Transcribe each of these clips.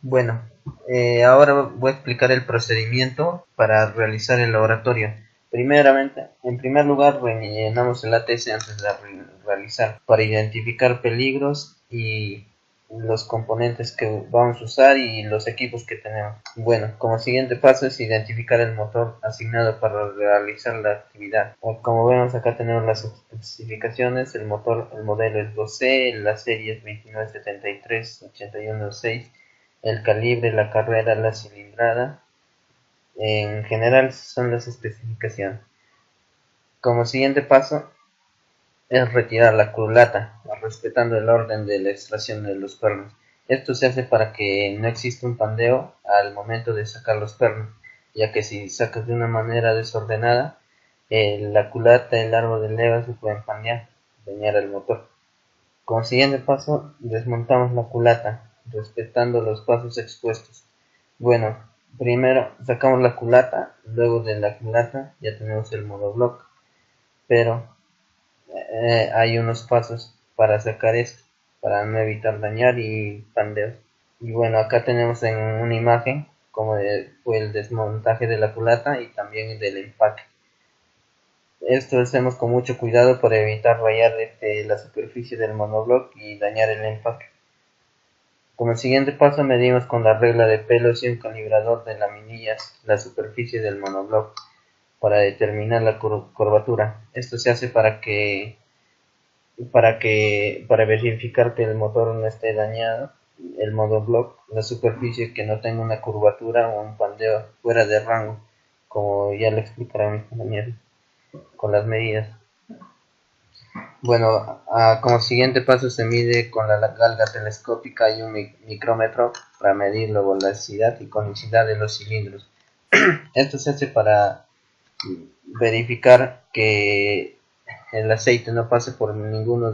Bueno, ahora voy a explicar el procedimiento para realizar el laboratorio. Primeramente, en primer lugar, rellenamos el ATS antes de realizar para identificar peligros y los componentes que vamos a usar y los equipos que tenemos. Bueno, como siguiente paso es identificar el motor asignado para realizar la actividad. Como vemos acá tenemos las especificaciones, el motor, el modelo es 2C, la serie es 2973-8106, el calibre, la carrera, la cilindrada. En general son las especificaciones. Como siguiente paso es retirar la culata, respetando el orden de la extracción de los pernos. Esto se hace para que no exista un pandeo al momento de sacar los pernos, ya que si sacas de una manera desordenada, la culata, el árbol de leva se pueden pandear, dañar el motor. Como siguiente paso, desmontamos la culata, respetando los pasos expuestos. Bueno, primero sacamos la culata, luego de la culata ya tenemos el monobloc, pero hay unos pasos para sacar esto, para no evitar dañar y pandeos. Y bueno, acá tenemos en una imagen como fue el desmontaje de la culata y también del empaque. Esto lo hacemos con mucho cuidado para evitar rayar la superficie del monobloc y dañar el empaque. Como siguiente paso medimos con la regla de pelos y un calibrador de laminillas la superficie del monobloc para determinar la curvatura. Esto se hace para verificar que el motor no esté dañado, el monobloc, la superficie que no tenga una curvatura o un pandeo fuera de rango, como ya le explicará mi compañero con las medidas. Bueno, como siguiente paso se mide con la galga telescópica y un micrómetro para medir la velocidad y conicidad de los cilindros. Esto se hace para verificar que el aceite no pase por ninguno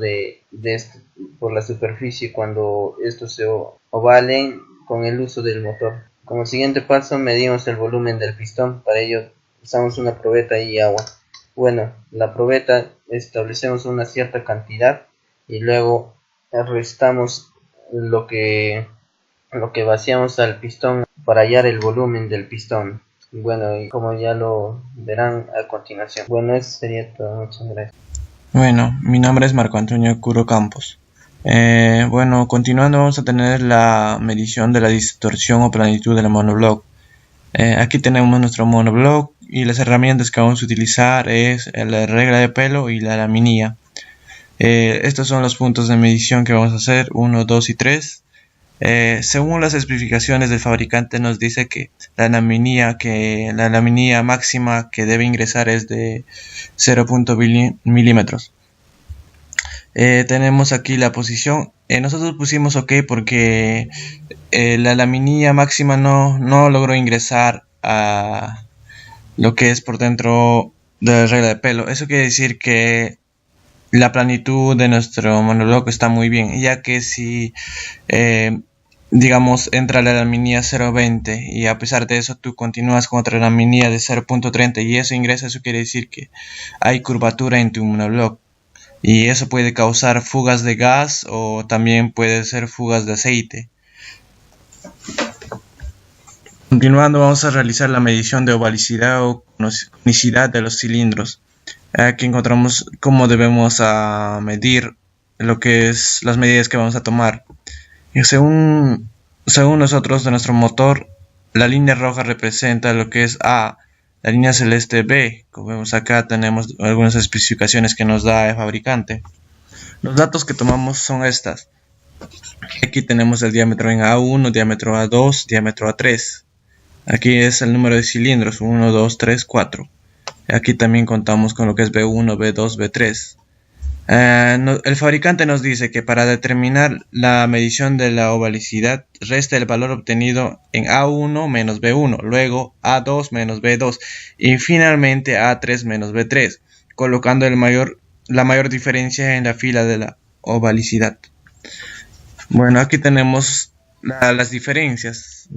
por la superficie cuando estos se ovalen con el uso del motor. Como siguiente paso medimos el volumen del pistón, para ello usamos una probeta y agua. Bueno, la probeta establecemos una cierta cantidad y luego restamos lo que vaciamos al pistón para hallar el volumen del pistón. Bueno, y como ya lo verán a continuación. Bueno, eso sería todo. Muchas gracias. Bueno, mi nombre es Marco Antonio Curo Campos. Bueno, continuando vamos a tener la medición de la distorsión o planitud del monobloc. Aquí tenemos nuestro monobloc y las herramientas que vamos a utilizar es la regla de pelo y la laminilla. Estos son los puntos de medición que vamos a hacer, 1, 2 y 3. Según las especificaciones del fabricante nos dice que la laminilla máxima que debe ingresar es de 0.0 milímetros. Tenemos aquí la posición. Nosotros pusimos OK porque la laminilla máxima no logró ingresar a lo que es por dentro de la regla de pelo. Eso quiere decir que la planitud de nuestro monobloc está muy bien, ya que si digamos entra la laminilla 0.20 y a pesar de eso tú continúas con otra laminilla de 0.30 y eso ingresa, eso quiere decir que hay curvatura en tu monobloc y eso puede causar fugas de gas o también puede ser fugas de aceite. Continuando vamos a realizar la medición de ovalicidad o conicidad de los cilindros. Aquí encontramos cómo debemos medir lo que es las medidas que vamos a tomar. Y según nosotros de nuestro motor, la línea roja representa lo que es A, la línea celeste B. Como vemos acá tenemos algunas especificaciones que nos da el fabricante. Los datos que tomamos son estas. Aquí tenemos el diámetro en A1, diámetro A2, diámetro A3. Aquí es el número de cilindros, 1, 2, 3, 4. Aquí también contamos con lo que es B1, B2, B3. El fabricante nos dice que para determinar la medición de la ovalicidad resta el valor obtenido en A1 menos B1, luego A2 menos B2 y finalmente A3 menos B3, colocando la mayor diferencia en la fila de la ovalicidad. Bueno, aquí tenemos las diferencias.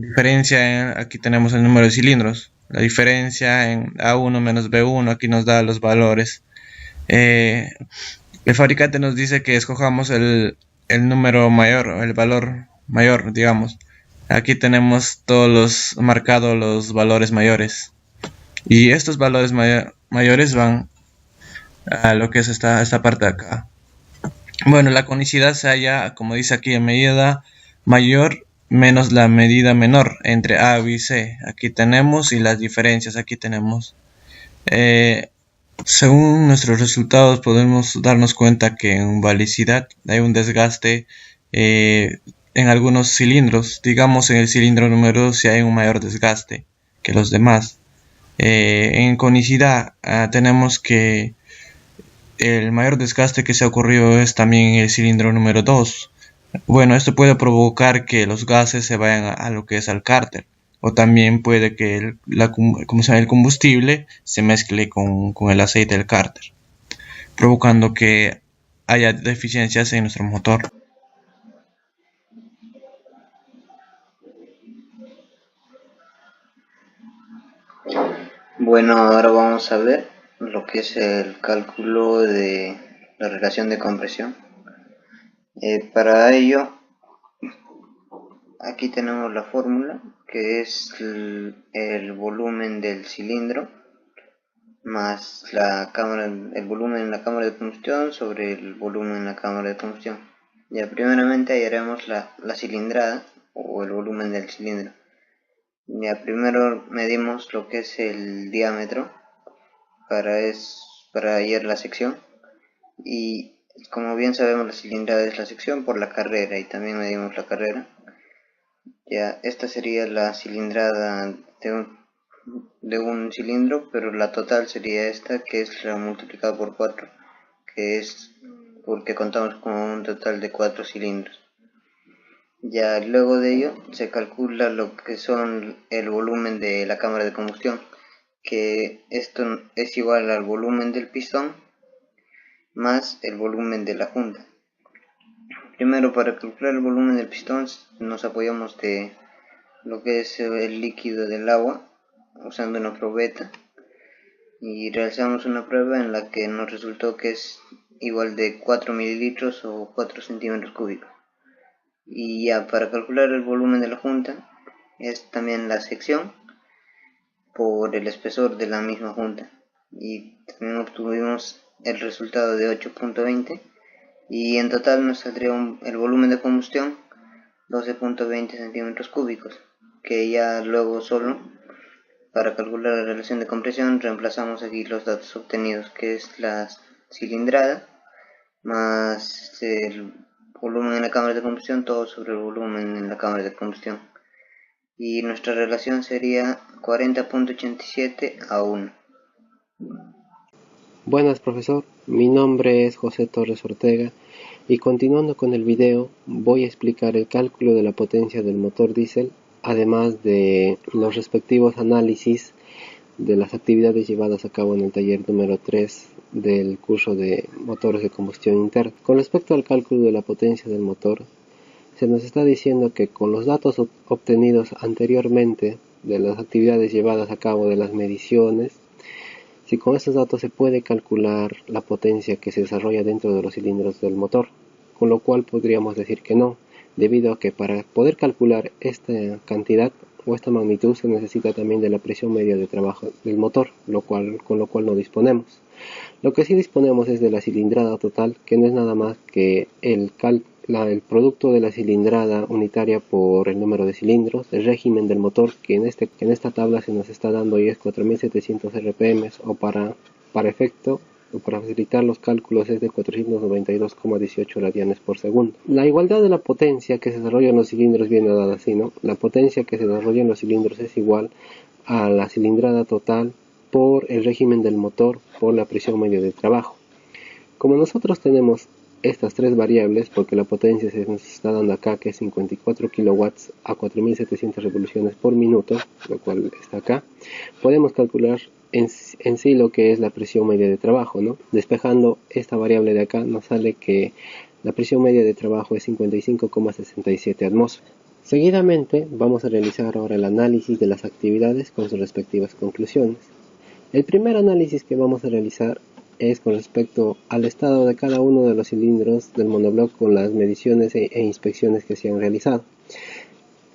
Aquí tenemos el número de cilindros. La diferencia en A1 menos B1, aquí nos da los valores. El fabricante nos dice que escojamos el número mayor, el valor mayor, digamos. Aquí tenemos marcados los valores mayores. Y estos valores mayores van a lo que es esta parte de acá. Bueno, la conicidad se halla, como dice aquí, en medida mayor menos la medida menor entre A, B y C. Aquí tenemos, y las diferencias aquí tenemos. Según nuestros resultados podemos darnos cuenta que en balicidad hay un desgaste en algunos cilindros. Digamos, en el cilindro número 2 si hay un mayor desgaste que los demás. En conicidad tenemos que el mayor desgaste que se ha ocurrido es también en el cilindro número 2. Bueno, esto puede provocar que los gases se vayan a lo que es al cárter, o también puede que el combustible se mezcle con el aceite del cárter, provocando que haya deficiencias en nuestro motor. Bueno, ahora vamos a ver lo que es el cálculo de la relación de compresión. Para ello, aquí tenemos la fórmula, que es el volumen del cilindro más el volumen en la cámara de combustión sobre el volumen en la cámara de combustión. Ya primeramente hallaremos la cilindrada o el volumen del cilindro. Ya primero medimos lo que es el diámetro para hallar la sección, y como bien sabemos la cilindrada es la sección por la carrera, y también medimos la carrera. Ya esta sería la cilindrada de un cilindro, pero la total sería esta, que es la multiplicada por 4, que es porque contamos con un total de 4 cilindros. Ya luego de ello se calcula lo que son el volumen de la cámara de combustión, que esto es igual al volumen del pistón más el volumen de la junta. Primero, para calcular el volumen del pistón nos apoyamos de lo que es el líquido del agua usando una probeta, y realizamos una prueba en la que nos resultó que es igual de 4 mililitros o 4 centímetros cúbicos. Y ya para calcular el volumen de la junta es también la sección por el espesor de la misma junta, y también obtuvimos el resultado de 8.20, y en total nos saldría el volumen de combustión 12.20 centímetros cúbicos, que ya luego solo para calcular la relación de compresión reemplazamos aquí los datos obtenidos, que es la cilindrada más el volumen en la cámara de combustión, todo sobre el volumen en la cámara de combustión. Y nuestra relación sería 40.87 a 1. Buenas, profesor, mi nombre es José Torres Ortega y continuando con el video voy a explicar el cálculo de la potencia del motor diésel, además de los respectivos análisis de las actividades llevadas a cabo en el taller número 3 del curso de motores de combustión interna. Con respecto al cálculo de la potencia del motor, se nos está diciendo que con los datos obtenidos anteriormente de las actividades llevadas a cabo de las mediciones, si con estos datos se puede calcular la potencia que se desarrolla dentro de los cilindros del motor, con lo cual podríamos decir que no, debido a que para poder calcular esta cantidad o esta magnitud se necesita también de la presión media de trabajo del motor, con lo cual no disponemos. Lo que sí disponemos es de la cilindrada total, que no es nada más que el producto de la cilindrada unitaria por el número de cilindros, el régimen del motor, que en esta tabla se nos está dando y es 4700 RPM, o para efecto o para facilitar los cálculos es de 492,18 radianes por segundo. La igualdad de la potencia que se desarrolla en los cilindros viene dada así, ¿no? La potencia que se desarrolla en los cilindros es igual a la cilindrada total por el régimen del motor por la presión media de trabajo. Como nosotros tenemos estas tres variables, porque la potencia se nos está dando acá, que es 54 kilowatts a 4700 revoluciones por minuto, lo cual está acá, podemos calcular en sí lo que es la presión media de trabajo, ¿no? Despejando esta variable de acá nos sale que la presión media de trabajo es 55,67 atmósferas. Seguidamente vamos a realizar ahora el análisis de las actividades con sus respectivas conclusiones. El primer análisis que vamos a realizar es con respecto al estado de cada uno de los cilindros del monobloc con las mediciones e inspecciones que se han realizado.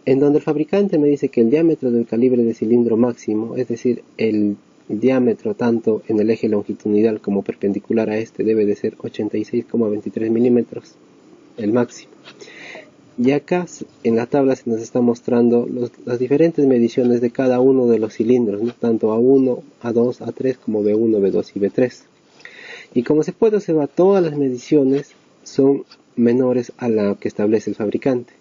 en donde el fabricante me dice que el diámetro del calibre de cilindro máximo, es decir, el diámetro tanto en el eje longitudinal como perpendicular a este, debe de ser 86,23 milímetros, el máximo. Y acá en la tabla se nos está mostrando las diferentes mediciones de cada uno de los cilindros, ¿no? Tanto A1, A2, A3 como B1, B2 y B3. Y como se puede observar, todas las mediciones son menores a la que establece el fabricante,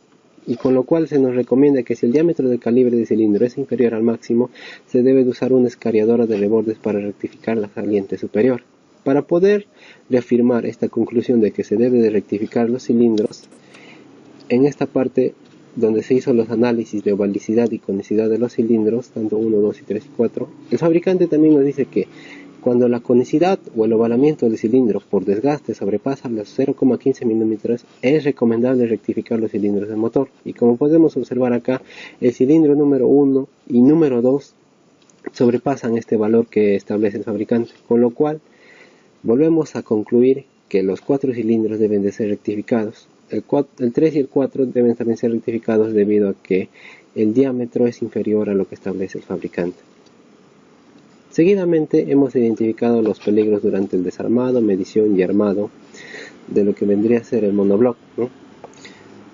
y con lo cual se nos recomienda que si el diámetro del calibre de cilindro es inferior al máximo, se debe de usar una escariadora de rebordes para rectificar la saliente superior. Para poder reafirmar esta conclusión de que se debe de rectificar los cilindros, en esta parte donde se hizo los análisis de ovalicidad y conicidad de los cilindros, tanto 1, 2 y 3 y 4, el fabricante también nos dice que cuando la conicidad o el ovalamiento del cilindro por desgaste sobrepasa los 0,15 milímetros, es recomendable rectificar los cilindros del motor. Y como podemos observar acá, el cilindro número 1 y número 2 sobrepasan este valor que establece el fabricante, con lo cual volvemos a concluir que los 4 cilindros deben de ser rectificados. El 3 y el 4 deben también ser rectificados debido a que el diámetro es inferior a lo que establece el fabricante. Seguidamente hemos identificado los peligros durante el desarmado, medición y armado de lo que vendría a ser el monobloc, ¿no?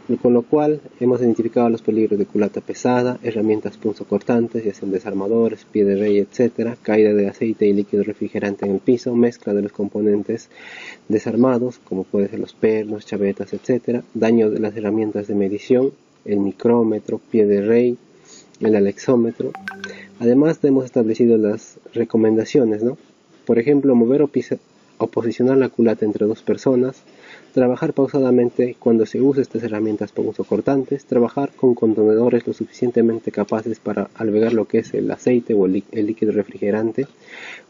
Y con lo cual hemos identificado los peligros de culata pesada, herramientas punzocortantes, ya sean desarmadores, pie de rey, etc., caída de aceite y líquido refrigerante en el piso, mezcla de los componentes desarmados, como pueden ser los pernos, chavetas, etc., daño de las herramientas de medición, el micrómetro, pie de rey, el alexómetro. Además hemos establecido las recomendaciones, ¿no? Por ejemplo, mover o posicionar la culata entre 2 personas, trabajar pausadamente cuando se use estas herramientas punzocortantes, trabajar con contenedores lo suficientemente capaces para albergar lo que es el aceite o el líquido refrigerante,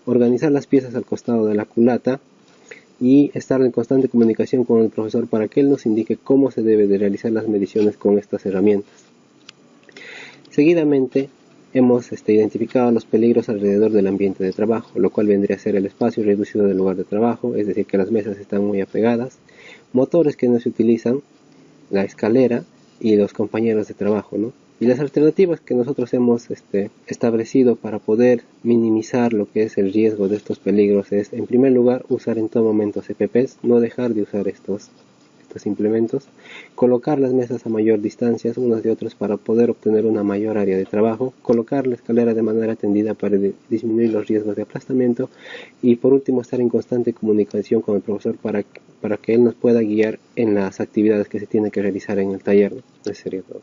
organizar las piezas al costado de la culata y estar en constante comunicación con el profesor para que él nos indique cómo se debe de realizar las mediciones con estas herramientas. Seguidamente hemos identificado los peligros alrededor del ambiente de trabajo, lo cual vendría a ser el espacio reducido del lugar de trabajo, es decir, que las mesas están muy apegadas, motores que no se utilizan, la escalera y los compañeros de trabajo, ¿no? Y las alternativas que nosotros hemos establecido para poder minimizar lo que es el riesgo de estos peligros es, en primer lugar, usar en todo momento CPPs, no dejar de usar estos implementos, colocar las mesas a mayor distancia unas de otras para poder obtener una mayor área de trabajo, colocar la escalera de manera tendida para disminuir los riesgos de aplastamiento y por último estar en constante comunicación con el profesor para que él nos pueda guiar en las actividades que se tienen que realizar en el taller, ¿no? Eso sería todo.